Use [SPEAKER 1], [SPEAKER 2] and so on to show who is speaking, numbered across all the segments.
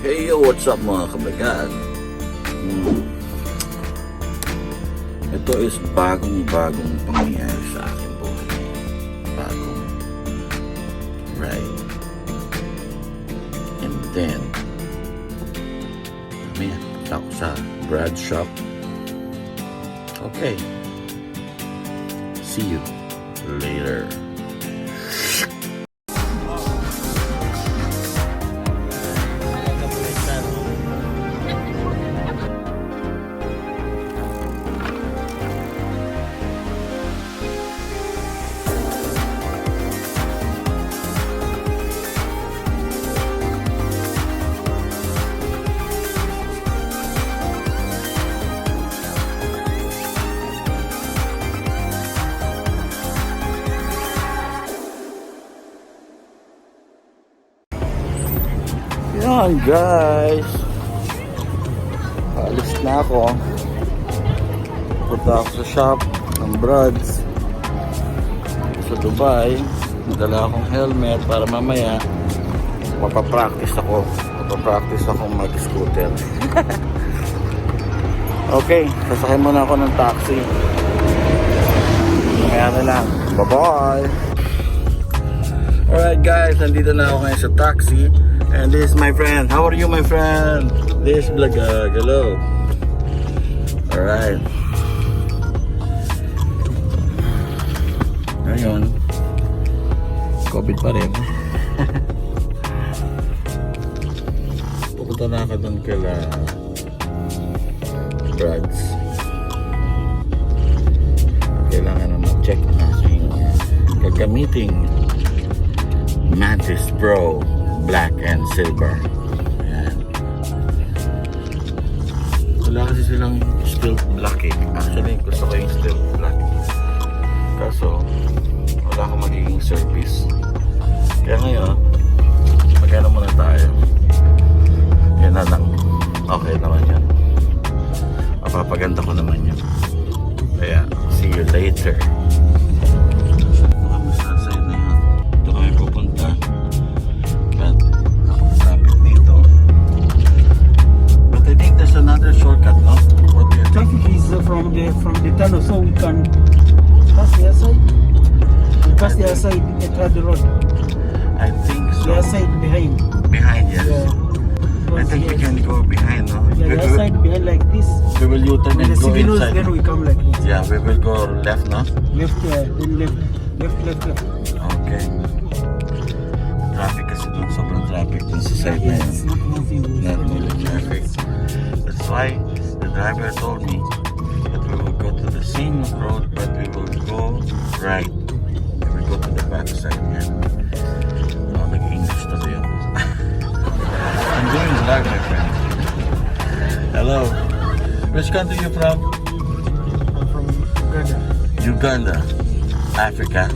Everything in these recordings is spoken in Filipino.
[SPEAKER 1] Hey yo, what's up mga kabagat? Ito is bagong pangyayari sa aking buhay. Bagong ride. And then mamaya punta ako sa Brad shop. Okay. See you later. Yan guys, alis na ako. Punta ako sa shop ng Brads sa Dubai. Nadala akong helmet para mamaya mapapractice ako mag-scooter. Okay, sasakay muna ako ng taxi. Mamaya na lang. Bye bye. Alright guys, nandito na ako ngayon sa taxi. And this is my friend. How are you, my friend? This vlog. Hello. Alright. Ngayon, COVID pa rin. Pupunta na ako doon kala Brads. Kailangan na mag-check na aking gagamiting Mantis Pro black and silver. Ayan. Wala kasi silang still black eh. Actually gusto ko yung still black, kaso wala akong magiging service. Kaya ngayon magkano muna tayo. Yan na lang. Okay naman yan. Mapapaganda ko naman yan. Kaya see you later. Another shortcut, no? What do you think?
[SPEAKER 2] Traffic is from the tunnel, so we can pass the other side. We pass the other side at the road.
[SPEAKER 1] I think so.
[SPEAKER 2] The other side behind.
[SPEAKER 1] Behind, yes.
[SPEAKER 2] Yeah.
[SPEAKER 1] I think we can go behind, no?
[SPEAKER 2] Yeah, the other side behind like this.
[SPEAKER 1] We will U-turn and
[SPEAKER 2] When the
[SPEAKER 1] go
[SPEAKER 2] signals,
[SPEAKER 1] inside.
[SPEAKER 2] then we come like this.
[SPEAKER 1] Yeah, we will go left, no?
[SPEAKER 2] Left, then left.
[SPEAKER 1] Okay. Traffic kasi dun, sobrang traffic dun sa side na yun.
[SPEAKER 2] It's not moving.
[SPEAKER 1] Not moving traffic. That's why the driver told me that we will go to the same road, but we will go right. We will go to the back side here. Oh, nag-English na yun. I'm doing a vlog, my friend. Hello. Which country are you from?
[SPEAKER 2] I'm from Uganda.
[SPEAKER 1] Uganda. Africa.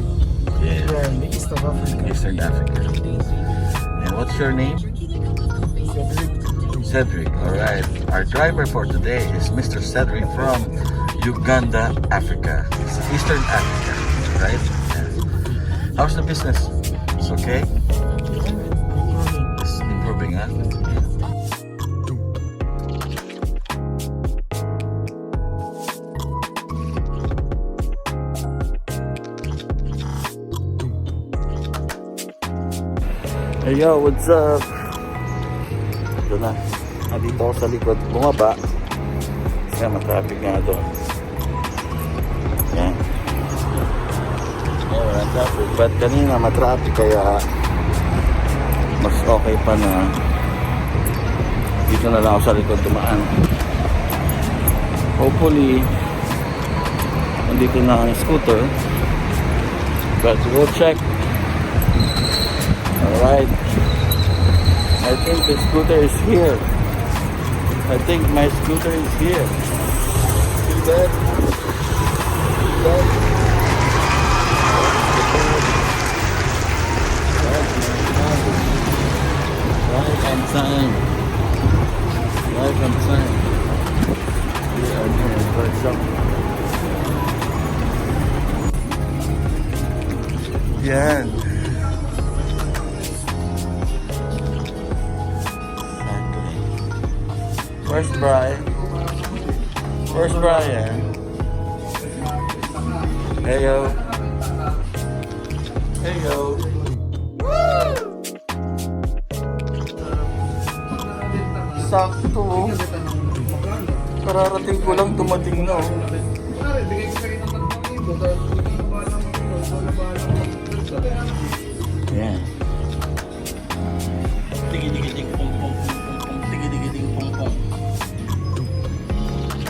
[SPEAKER 1] Yeah.
[SPEAKER 2] Yeah, in the east of Africa.
[SPEAKER 1] Eastern Africa. And what's your name? Cedric. Alright. Our driver for today is Mr. Cedric from Uganda, Africa. It's Eastern Africa, right? Yeah. How's the business? It's okay? It's improving, huh? Hey yo, what's up? Ito na. Nandito ako sa likod. Bumaba. Kasi matraffic nga doon. Yan. Wala traffic. But kanina matraffic kaya mas okay pa na dito na lang ako sa likod tumaan. Hopefully nandito na ang scooter. But we'll check. Alright. I think the scooter is here. I think my scooter is here. See that? See that? Right on time. Right on time. We are doing good something. Yan. Sakto Where's Brian? Where's Brian? Hey yo. Hey yo. Sakto. Kararating ko lang dumating na. Yeah. Tigi-tigi-ting pong pong pong pong tigi-tigi-ting pong pong.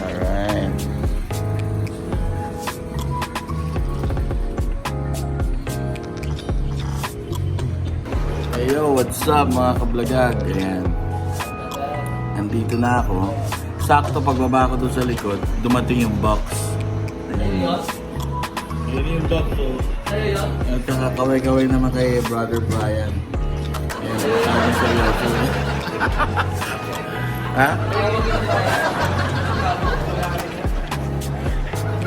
[SPEAKER 1] Alright. Hey yo, what's up mga kablagag? Ayan. Nandito na ako. Sakto pagbaba ko doon sa likod, dumating yung box. Ayan. Ayan yung box oh. At kakaway-kaway naman kay Brother Brian. Ayan, sabi sa iyo. Ha?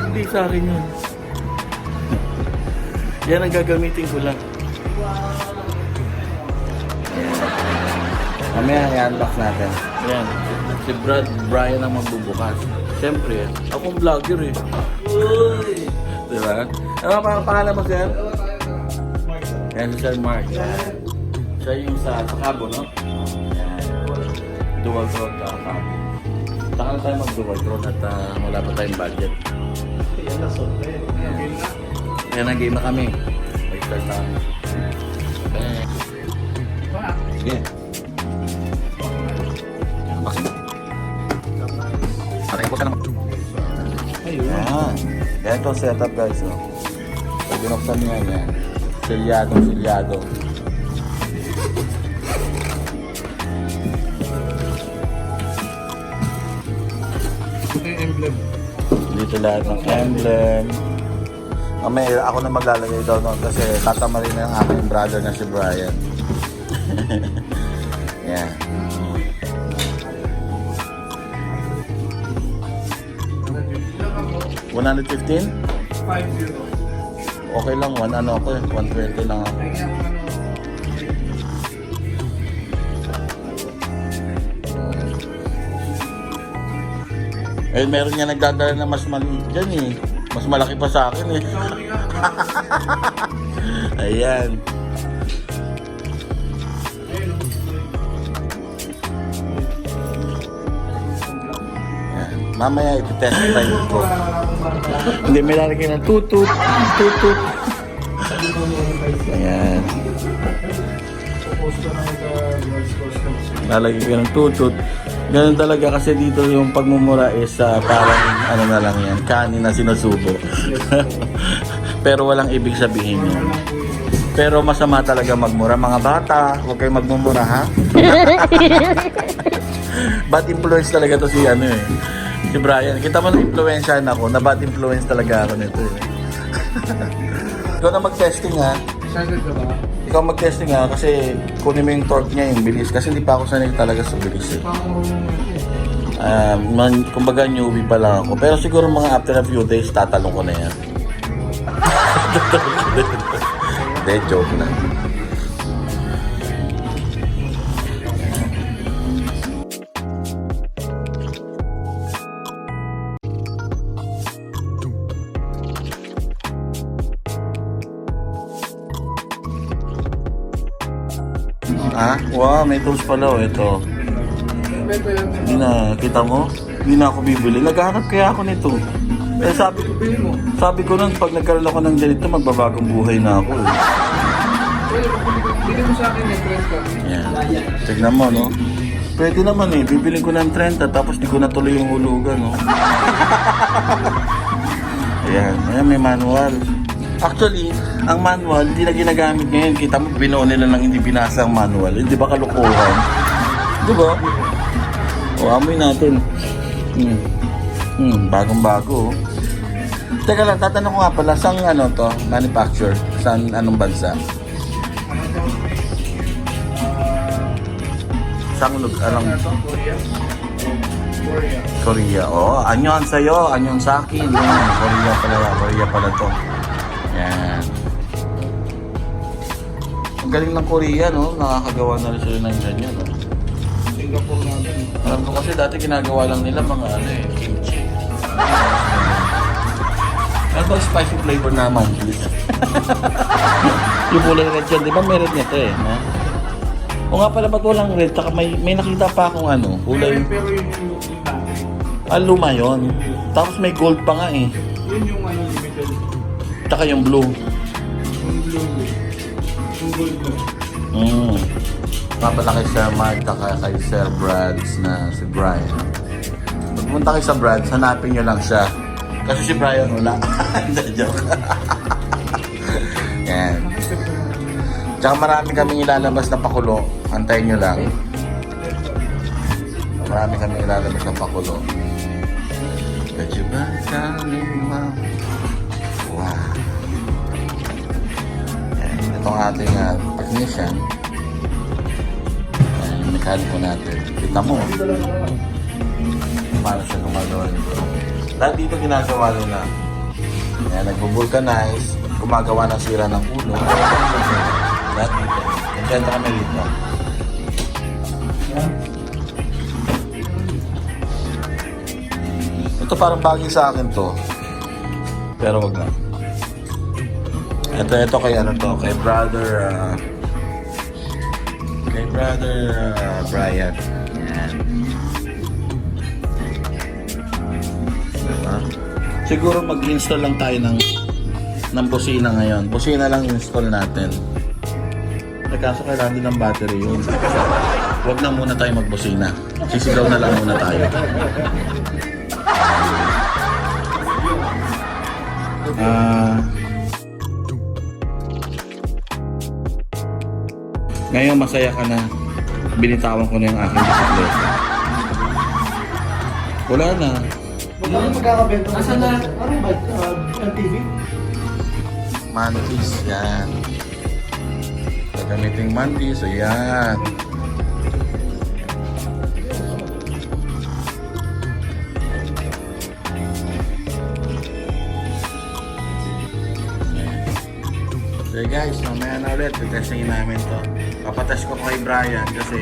[SPEAKER 1] Hindi sa akin yun. Yan ang gagamitin ko lang. Mamaya i-unbox natin. Ayan. Si Brian ang magbubukas. Siyempre, akong vlogger eh. Uy! Diba? Ano pa ang pangalan mo, sir? Ayan si Sir Mark. Ayan. Siya yung sa Kaabo, no? Ayan. Dual throat ka, Kaabo. Saka na tayo mag-dual throat at wala pa tayong budget. Ayan, nag-game na kami. Mag-start na kami. Sige. Pakipot ka naman. Ayan. Yan itong setup guys. Oh. Pag binuksan nyo yan. Silyado.
[SPEAKER 2] Ito yung emblem.
[SPEAKER 1] Dito lahat ng emblem. Mamaya ako na maglalagay daw nun kasi tatama rin ng aking brother na si Brian. Yan. $115?
[SPEAKER 2] 5-0.
[SPEAKER 1] Okay lang, 120 lang ako. Eh, meron niya nagdadala na mas maliit dyan eh. Mas malaki pa sa akin eh. Ayan. Mamaya iti-test drive ko. Hindi, may lalagay ng tutut. Ayan. Lalagay ka ng tutut. Ganun talaga kasi dito yung pagmumura is parang ano na lang yan, kanin na sinusubo. Pero walang ibig sabihin yun. Pero masama talaga magmura. Mga bata, huwag kayong magmumura ha. Bad influence talaga to si ano eh. Si Brian, kita mo na-influensyahan ako, na bad influence talaga ako nito eh. Ikaw na mag-testing ha.
[SPEAKER 2] Excited ka ba?
[SPEAKER 1] Ikaw mag-testing ha, kasi kunin mo yung torque niya, yung bilis. Kasi hindi pa ako sanay talaga sa bilis eh. Kumbaga newbie pa lang ako. Pero siguro mga after a few days, tatalong ko na yan. Hindi, joke na. Ah, wow, may tools pala oh, ito. Hindi na, kita mo? Hindi na ako bibili. Naghahanap kaya ako nito. Eh, sabi ko nun, pag nagkaroon ako ng ganito, magbabagong buhay na ako eh.
[SPEAKER 2] Bili mo sa akin yung 30.
[SPEAKER 1] Yan. Tignan mo, no? Pwede naman eh. Bibiling ko ng 30, tapos di ko natuloy yung hulugan, no? Ayan. Ayan, may manual. Actually, ang manual, hindi na ginagamit ngayon. Kita mo, binuo nila lang hindi binasa ang manual. Hindi ba kalukuhan? Di ba? O, amoy natin. Bagong-bago. Teka lang, tatanong ko nga pala, saan ano to, manufacture? Saan, anong bansa? Saan alam? Korea. Oh, anyon sa'yo, anyon sa akin. Korea pala to. Yan. Ang galing ng Korea, no? Nakakagawa na rin sila ng ganyan, no?
[SPEAKER 2] Singapore natin.
[SPEAKER 1] Alam ko kasi dati ginagawa lang nila mga kimchi. Ano ba spicy flavor na mantis? Yung kulay red yan, di ba may red nito eh, no? O nga pala, ba't walang red? Saka may nakita pa akong kulay.
[SPEAKER 2] Pero yun yung dati.
[SPEAKER 1] Luma yun. Tapos may gold pa nga eh.
[SPEAKER 2] Yun yung limited.
[SPEAKER 1] Saka yung blue.
[SPEAKER 2] Yung blue. Yung gold blue.
[SPEAKER 1] Papala kay Sir Mark, saka kay Sir Brads na si Brian. Pagpunta kayo sa Brads, hanapin nyo lang siya. Kasi si Brian wala. Joke. Yan. Tsaka marami kaming ilalabas na pakulo. Antayin nyo lang. Marami kaming ilalabas na pakulo. Medyo ba saling wow. Yan. Itong ating technician. Yung mekaniko natin. Kita mo. Paano siya gumagawa nito? Lahat dito ginagawa na. Yan. Nagbo-vulcanize. Gumagawa ng sira ng ulo. Lahat dito. Nandiyan kami dito. Ito parang bagay sa akin to. Pero wag na. Ito kay kay brother Brian. Yan. Diba? Siguro mag-install lang tayo ng busina ngayon. Busina lang install natin. Kaso kailangan din ng battery yun. Huwag na muna tayo magbusina. Sisigaw na lang muna tayo. Ngayon masaya ka na. Binitawan ko na yung aking bisikleta. Wala na.
[SPEAKER 2] Wala na magkakabento. Asan na? Ano ba? TV?
[SPEAKER 1] Mantis yan. Gagamitin mantis. Ayan. So guys, mamaya na ulit. Testingin namin to. Papatas ko kay Brian kasi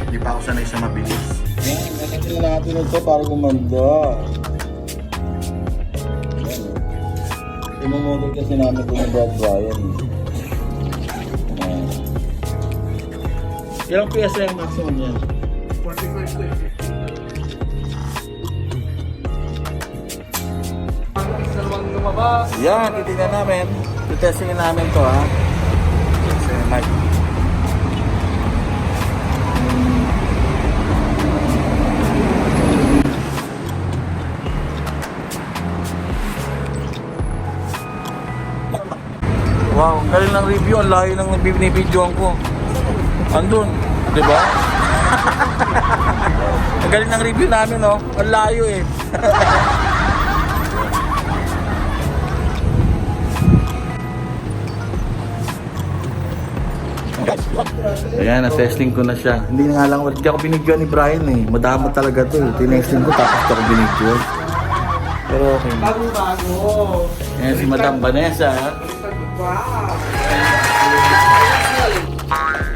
[SPEAKER 1] hindi pa ako sanay sa mabilis. Yan, nakatingin natin ito para gumanda. Imumodel kasi namin kung Brad Brian. Ilang piyasa yung maximum yan?
[SPEAKER 2] 45 to eh.
[SPEAKER 1] Yan, titignan namin. Testingin namin to ha. Kasi Mike. Wow, galing ng review. Ang layo ng binibidyoan ko. Andun, di ba? Ang galing ng review namin, no? Ang layo eh. Ayan, na-testing ko na siya. Hindi nga lang, hindi ako binigyan ni Brian eh. Madama talaga to eh. Tinesting ko tapos ako binigyan. Pero okay.
[SPEAKER 2] Bago-bago.
[SPEAKER 1] Ayan si Madam Vanessa.
[SPEAKER 2] Wow.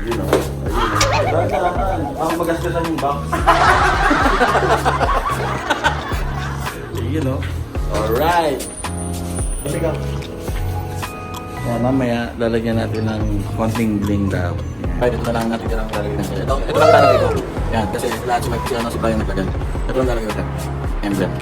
[SPEAKER 1] You know. Ang magastusan yung box. You know. Alright.
[SPEAKER 2] Balikan.
[SPEAKER 1] Yan, mamaya lalagyan natin ng konting bling daw. Ito na lang natin lang lalagyan natin. Ito lang lalagyan ko. Yan, kasi lahat sa may pisano si Brian naglagyan. Ito lang lalagyan natin. Emblem.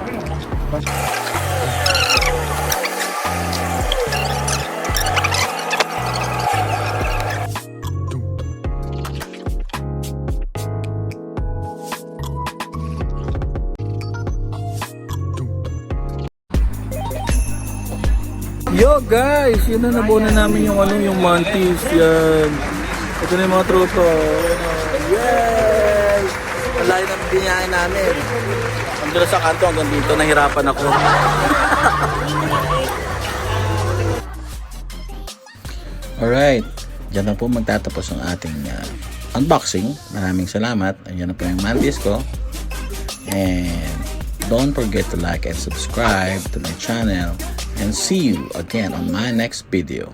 [SPEAKER 1] Yo guys, yun na nabuo na namin yung yung mantis yan. Ito na yung mga truto. Yay! Ang layo ng binayain namin. Ang dulo sa kanto hanggang dito, nahirapan ako. Alright, dyan na po magtatapos ang ating unboxing. Maraming salamat. Ayan na po yung mantis ko. And don't forget to like and subscribe to my channel. And see you again on my next video.